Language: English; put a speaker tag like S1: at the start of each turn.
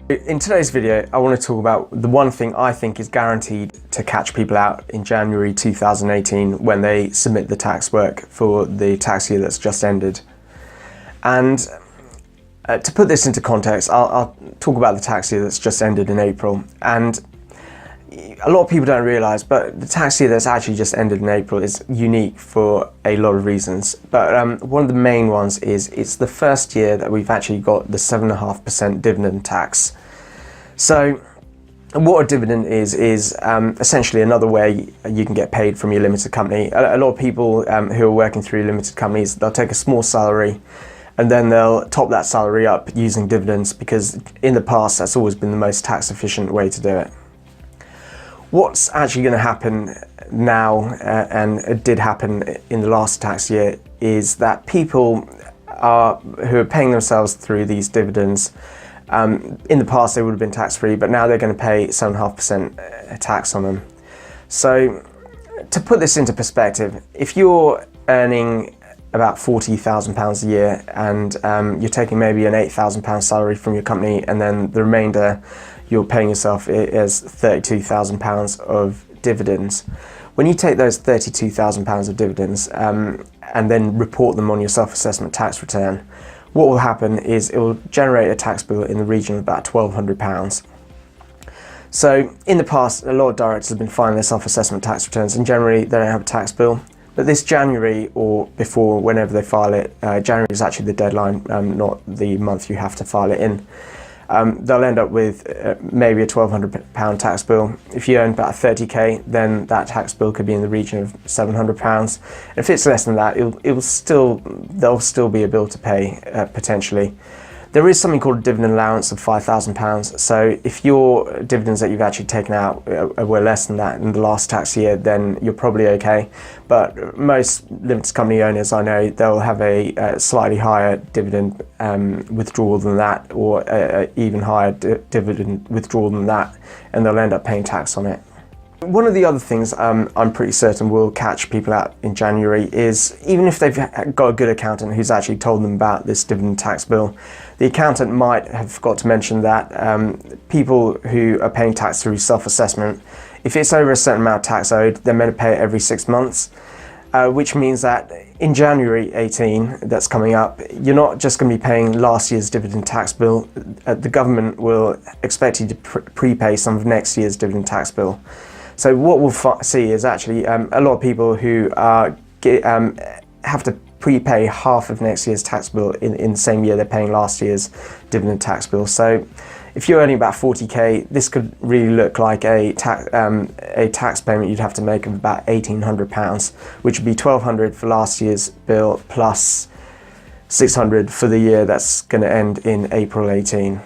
S1: In today's video, I want to talk about the one thing I think is guaranteed to catch people out in January 2018 when they submit the tax work for the tax year that's just ended. And to put this into context, I'll talk about the tax year that's just ended in April. And a lot of people don't realise, but the tax year that's actually just ended in April is unique for a lot of reasons. But one of the main ones is it's the first year that we've actually got the 7.5% dividend tax. So what a dividend is essentially another way you can get paid from your limited company. A lot of people who are working through limited companies, they'll take a small salary and then they'll top that salary up using dividends, because in the past that's always been the most tax efficient way to do it. What's actually going to happen now, and it did happen in the last tax year, is that people who are paying themselves through these dividends, in the past they would have been tax-free, but now they're going to pay 7.5% tax on them. So to put this into perspective, if you're earning about £40,000 a year and you're taking maybe an £8,000 salary from your company, and then the remainder you're paying yourself as £32,000 of dividends. When you take those £32,000 of dividends and then report them on your self-assessment tax return, what will happen is it will generate a tax bill in the region of about £1,200. So in the past, a lot of directors have been filing their self-assessment tax returns, and generally they don't have a tax bill. But this January, or before, whenever they file it, January is actually the deadline, not the month you have to file it in. They'll end up with maybe a £1,200 tax bill. If you earn about 30k, then that tax bill could be in the region of £700. If it's less than that, there'll still be a bill to pay potentially. There is something called a dividend allowance of £5,000. So if your dividends that you've actually taken out were less than that in the last tax year, then you're probably okay. But most limited company owners I know, they'll have a slightly higher dividend withdrawal than that, or even higher dividend withdrawal than that, and they'll end up paying tax on it. One of the other things I'm pretty certain will catch people out in January is, even if they've got a good accountant who's actually told them about this dividend tax bill, the accountant might have forgot to mention that people who are paying tax through self-assessment, if it's over a certain amount of tax owed, they're meant to pay it every 6 months, which means that in January 18, that's coming up, you're not just going to be paying last year's dividend tax bill. The government will expect you to prepay some of next year's dividend tax bill. So what we'll see is actually a lot of people who have to prepay half of next year's tax bill in the same year they're paying last year's dividend tax bill. So if you're earning about 40k, this could really look like a tax payment you'd have to make of about £1,800, which would be £1,200 for last year's bill plus £600 for the year that's going to end in April 18.